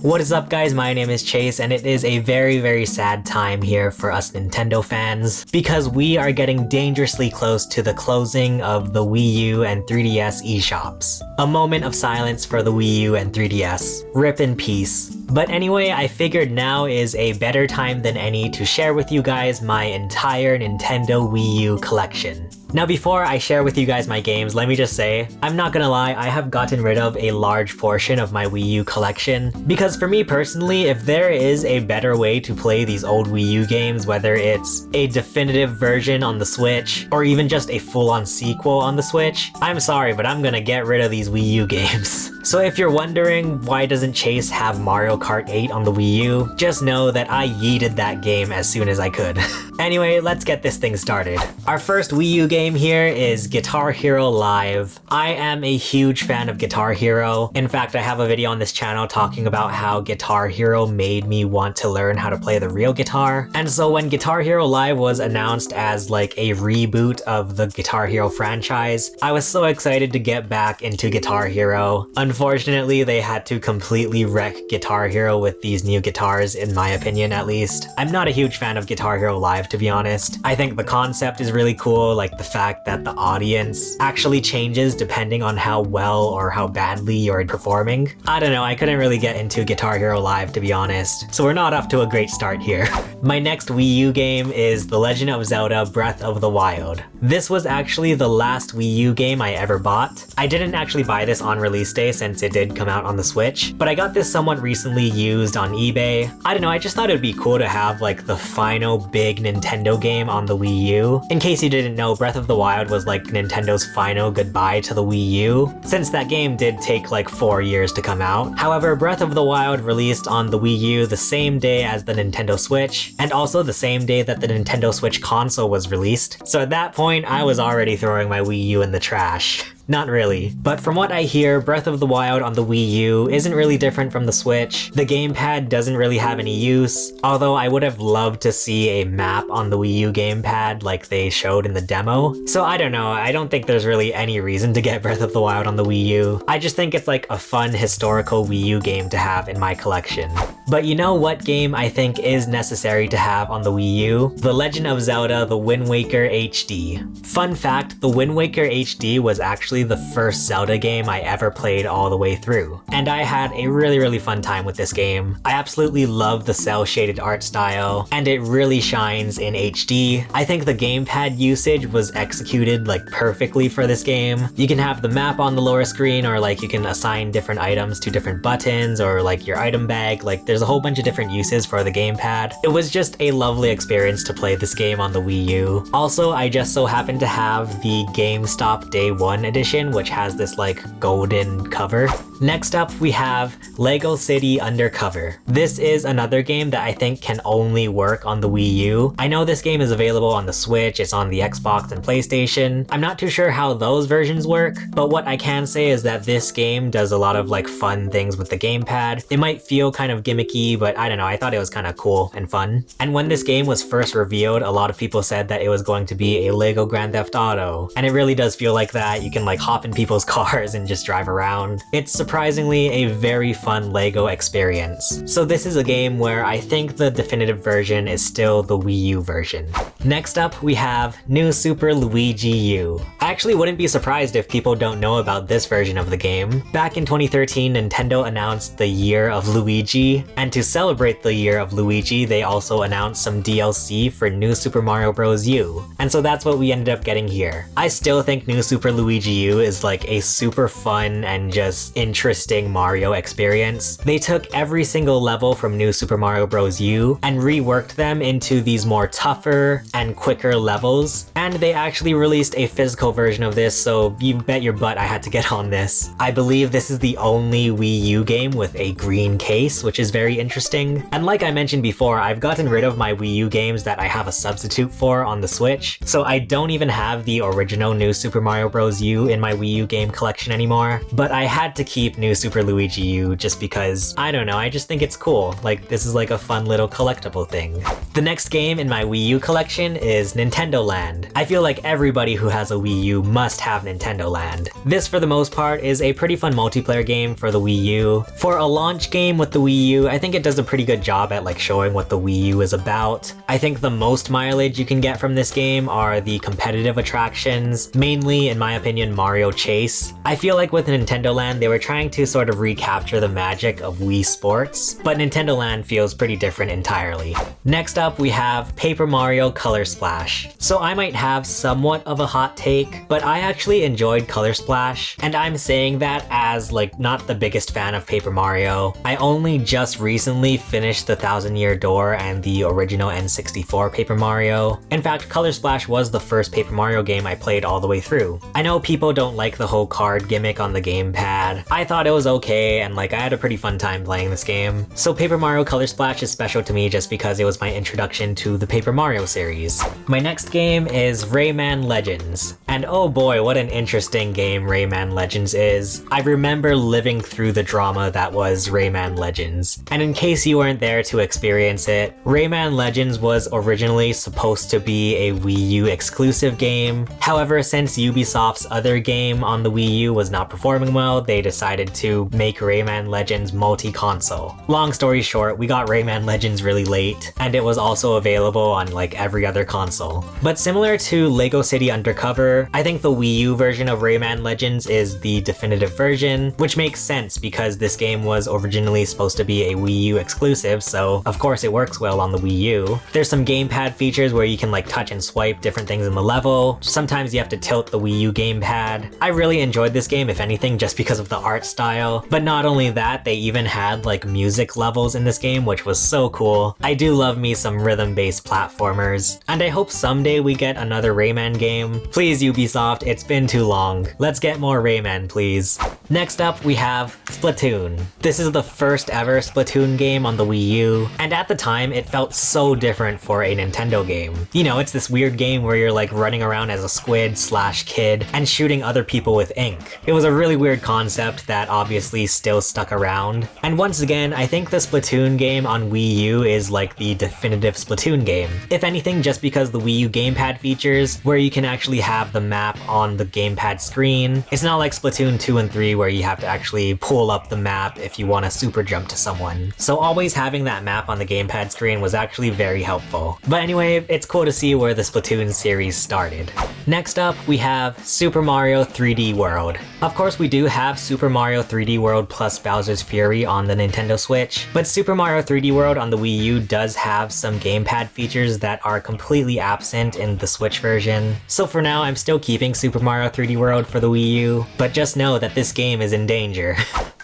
What is up guys, my name is Chase and it is a very sad time here for us Nintendo fans because we are getting dangerously close to the closing of the Wii U and 3DS eShops. A moment of silence for the Wii U and 3DS. Rip in peace. But anyway, I figured now is a better time than any to share with you guys my entire Nintendo Wii U collection. Now before I share with you guys my games, let me just say, I'm not gonna lie, I have gotten rid of a large portion of my Wii U collection. Because for me personally, if there is a better way to play these old Wii U games, whether it's a definitive version on the Switch, or even just a full-on sequel on the Switch, I'm sorry, but I'm gonna get rid of these Wii U games. So if you're wondering why doesn't Chase have Mario Kart 8 on the Wii U, just know that I yeeted that game as soon as I could. Anyway, let's get this thing started. Our first Wii U game here is Guitar Hero Live. I am a huge fan of Guitar Hero. In fact, I have a video on this channel talking about how Guitar Hero made me want to learn how to play the real guitar. And so when Guitar Hero Live was announced as like a reboot of the Guitar Hero franchise, I was so excited to get back into Guitar Hero. Unfortunately, they had to completely wreck Guitar Hero with these new guitars, in my opinion at least. I'm not a huge fan of Guitar Hero Live, to be honest. I think the concept is really cool, like the fact that the audience actually changes depending on how well or how badly you're performing. I don't know, I couldn't really get into Guitar Hero Live, to be honest, so we're not off to a great start here. My next Wii U game is The Legend of Zelda Breath of the Wild. This was actually the last Wii U game I ever bought. I didn't actually buy this on release day since it did come out on the Switch, but I got this somewhat recently used on eBay. I don't know, I just thought it would be cool to have like the final big Nintendo game on the Wii U. In case you didn't know, Breath of the Wild was like Nintendo's final goodbye to the Wii U, since that game did take like 4 years to come out. However, Breath of the Wild released on the Wii U the same day as the Nintendo Switch, and also the same day that the Nintendo Switch console was released. So at that point, I was already throwing my Wii U in the trash. Not really, but from what I hear, Breath of the Wild on the Wii U isn't really different from the Switch. The gamepad doesn't really have any use, although I would have loved to see a map on the Wii U gamepad like they showed in the demo. So I don't know, I don't think there's really any reason to get Breath of the Wild on the Wii U. I just think it's like a fun historical Wii U game to have in my collection. But you know what game I think is necessary to have on the Wii U? The Legend of Zelda The Wind Waker HD. Fun fact, The Wind Waker HD was actually the first Zelda game I ever played all the way through, and I had a really fun time with this game. I absolutely love the cel-shaded art style, and it really shines in HD. I think the gamepad usage was executed like perfectly for this game. You can have the map on the lower screen, or like you can assign different items to different buttons, or like your item bag. Like there's a whole bunch of different uses for the gamepad. It was just a lovely experience to play this game on the Wii U. Also, I just so happened to have the GameStop Day 1 edition, which has this like golden cover. Next up, we have Lego City Undercover. This is another game that I think can only work on the Wii U. I know this game is available on the Switch, it's on the Xbox and PlayStation. I'm not too sure how those versions work, but what I can say is that this game does a lot of like fun things with the gamepad. It might feel kind of gimmicky, but I don't know, I thought it was kind of cool and fun. And when this game was first revealed, a lot of people said that it was going to be a Lego Grand Theft Auto, and it really does feel like that. You can like hop in people's cars and just drive around. It's surprisingly a very fun Lego experience. So this is a game where I think the definitive version is still the Wii U version. Next up, we have New Super Luigi U. I actually wouldn't be surprised if people don't know about this version of the game. Back in 2013, Nintendo announced the Year of Luigi, and to celebrate the Year of Luigi, they also announced some DLC for New Super Mario Bros. U. And so that's what we ended up getting here. I still think New Super Luigi U is like a super fun and just interesting Mario experience. They took every single level from New Super Mario Bros. U and reworked them into these more tougher and quicker levels, and they actually released a physical version of this, so you bet your butt I had to get on this. I believe this is the only Wii U game with a green case, which is very interesting. And like I mentioned before, I've gotten rid of my Wii U games that I have a substitute for on the Switch, so I don't even have the original New Super Mario Bros. U in my Wii U game collection anymore, but I had to keep keep New Super Luigi U just because, I don't know, I just think it's cool. Like, this is like a fun little collectible thing. The next game in my Wii U collection is Nintendo Land. I feel like everybody who has a Wii U must have Nintendo Land. This, for the most part, is a pretty fun multiplayer game for the Wii U. For a launch game with the Wii U, I think it does a pretty good job at like showing what the Wii U is about. I think the most mileage you can get from this game are the competitive attractions, mainly, in my opinion, Mario Chase. I feel like with Nintendo Land, they were trying to sort of recapture the magic of Wii Sports, but Nintendo Land feels pretty different entirely. Next up, we have Paper Mario Color Splash. So I might have somewhat of a hot take, but I actually enjoyed Color Splash, and I'm saying that as like not the biggest fan of Paper Mario. I only just recently finished the Thousand Year Door and the original N64 Paper Mario. In fact, Color Splash was the first Paper Mario game I played all the way through. I know people don't like the whole card gimmick on the gamepad. I thought it was okay, and like I had a pretty fun time playing this game. So Paper Mario Color Splash is special to me just because it was my introduction to the Paper Mario series. My next game is Rayman Legends. And oh boy, what an interesting game Rayman Legends is. I remember living through the drama that was Rayman Legends. And in case you weren't there to experience it, Rayman Legends was originally supposed to be a Wii U exclusive game. However, since Ubisoft's other game on the Wii U was not performing well, they decided to make Rayman Legends multi-console. Long story short, we got Rayman Legends really late, and it was also available on like every other console. But similar to Lego City Undercover, I think the Wii U version of Rayman Legends is the definitive version, which makes sense because this game was originally supposed to be a Wii U exclusive, so of course it works well on the Wii U. There's some gamepad features where you can like touch and swipe different things in the level. Sometimes you have to tilt the Wii U gamepad. I really enjoyed this game, if anything, just because of the art style. But not only that, they even had like music levels in this game, which was so cool. I do love me some rhythm-based platformers, and I hope someday we get another Rayman game. Please, Ubisoft, it's been too long. Let's get more Rayman, please. Next up, we have Splatoon. This is the first ever Splatoon game on the Wii U, and at the time, it felt so different for a Nintendo game. You know, it's this weird game where you're like running around as a squid/kid and shooting other people with ink. It was a really weird concept that obviously still stuck around. And once again, I think the Splatoon game on Wii U is like the definitive Splatoon game. If anything, just because the Wii U gamepad features, where you can actually have the map on the gamepad screen. It's not like Splatoon 2 and 3 where you have to actually pull up the map if you want to super jump to someone. So always having that map on the gamepad screen was actually very helpful. But anyway, it's cool to see where the Splatoon series started. Next up, we have Super Mario 3D World. Of course, we do have Super Mario 3D World plus Bowser's Fury on the Nintendo Switch, but Super Mario 3D World on the Wii U does have some gamepad features that are completely absent in the Switch version. So for now, I'm still keeping Super Mario 3D World for the Wii U, but just know that this game is in danger.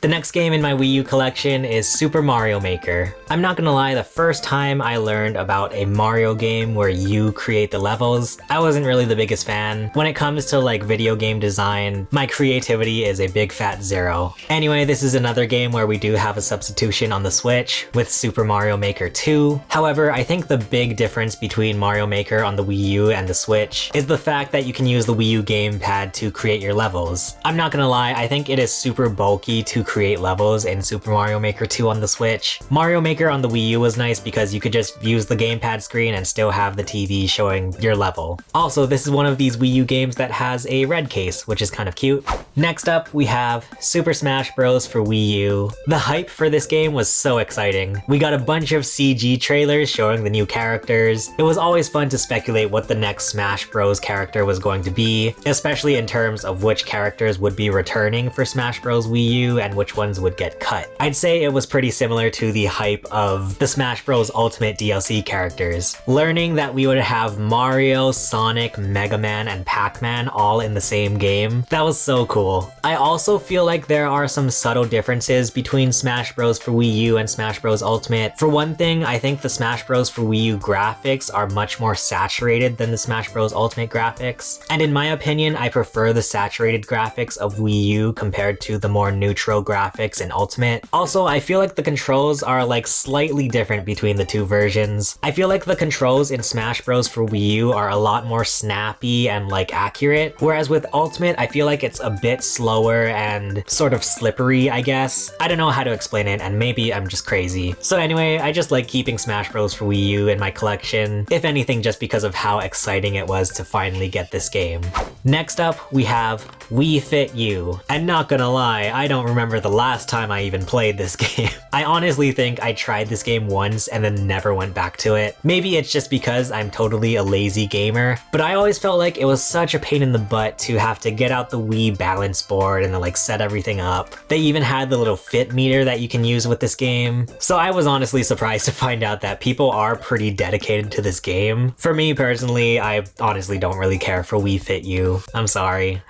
The next game in my Wii U collection is Super Mario Maker. I'm not gonna lie, the first time I learned about a Mario game where you create the levels, I wasn't really the biggest fan. When it comes to like video game design, my creativity is a big fat 0. Anyway, this is another game where we do have a substitution on the Switch with Super Mario Maker 2. However, I think the big difference between Mario Maker on the Wii U and the Switch is the fact that you can use the Wii U gamepad to create your levels. I'm not gonna lie, I think it is super bulky to create levels in Super Mario Maker 2 on the Switch. Mario Maker on the Wii U was nice because you could just use the gamepad screen and still have the TV showing your level. Also, this is one of these Wii U games that has a red case, which is kind of cute. Next up, we have Super Smash Bros. For Wii U. The hype for this game was so exciting. We got a bunch of CG trailers showing the new characters. It was always fun to speculate what the next Smash Bros. Character was going to be, especially in terms of which characters would be returning for Smash Bros. Wii U and which ones would get cut. I'd say it was pretty similar to the hype of the Smash Bros. Ultimate DLC characters. Learning that we would have Mario, Sonic, Mega Man, and Pac-Man all in the same game, that was so cool. I also feel like there are some subtle differences between Smash Bros. For Wii U and Smash Bros. Ultimate. For one thing, I think the Smash Bros. For Wii U graphics are much more saturated than the Smash Bros. Ultimate graphics, and in my opinion, I prefer the saturated graphics of Wii U compared to the more neutral graphics in Ultimate. Also, I feel like the controls are like slightly different between the two versions. I feel like the controls in Smash Bros for Wii U are a lot more snappy and like accurate, whereas with Ultimate, I feel like it's a bit slower and sort of slippery, I guess. I don't know how to explain it, and maybe I'm just crazy. So anyway, I just like keeping Smash Bros for Wii U in my collection, if anything just because of how exciting it was to finally get this game. Next up, we have Wii Fit U. And not gonna lie, I don't remember the last time I even played this game. I honestly think I tried this game once and then never went back to it. Maybe it's just because I'm totally a lazy gamer, but I always felt like it was such a pain in the butt to have to get out the Wii balance board and then like set everything up. They even had the little fit meter that you can use with this game. So I was honestly surprised to find out that people are pretty dedicated to this game. For me personally, I honestly don't really care for Wii Fit U. I'm sorry.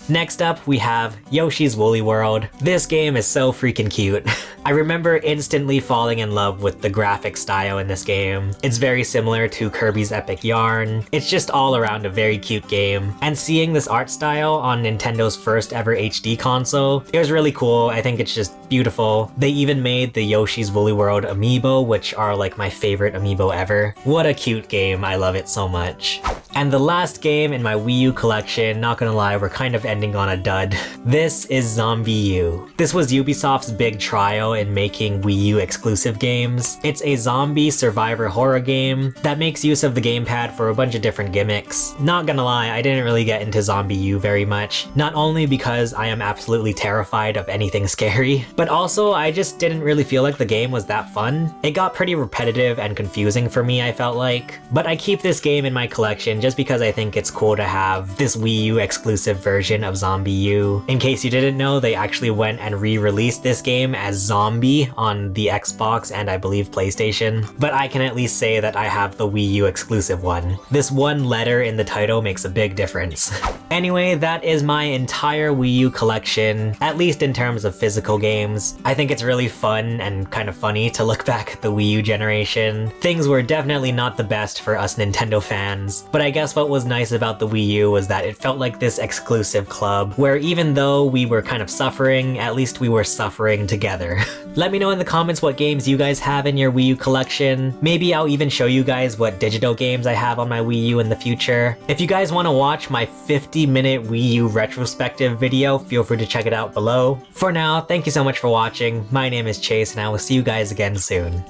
Next up, we have Yoshi's Woolly World. This game is so freaking cute. I remember instantly falling in love with the graphic style in this game. It's very similar to Kirby's Epic Yarn. It's just all around a very cute game. And seeing this art style on Nintendo's first ever HD console, it was really cool. I think it's just beautiful. They even made the Yoshi's Woolly World amiibo, which are like my favorite amiibo ever. What a cute game. I love it so much. And the last game in my Wii U collection, not gonna lie, we're kind of ending on a dud. This is Zombie U. This was Ubisoft's big trial in making Wii U exclusive games. It's a zombie survivor horror game that makes use of the gamepad for a bunch of different gimmicks. Not gonna lie, I didn't really get into Zombie U very much, not only because I am absolutely terrified of anything scary, but also I just didn't really feel like the game was that fun. It got pretty repetitive and confusing for me, I felt like. But I keep this game in my collection just because I think it's cool to have this Wii U exclusive version of Zombie U. In case you didn't know, they actually went and re-released this game as Zombie on the Xbox and I believe PlayStation, but I can at least say that I have the Wii U exclusive one. This one letter in the title makes a big difference. Anyway, that is my entire Wii U collection, at least in terms of physical games. I think it's really fun and kind of funny to look back at the Wii U generation. Things were definitely not the best for us Nintendo fans, but I guess what was nice about the Wii U was that it felt like this exclusive club where even though we were kind of suffering, at least we were suffering together. Let me know in the comments what games you guys have in your Wii U collection. Maybe I'll even show you guys what digital games I have on my Wii U in the future. If you guys want to watch my 50-minute Wii U retrospective video, feel free to check it out below. For now, thank you so much for watching. My name is Chase and I will see you guys again soon.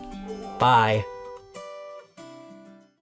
Bye.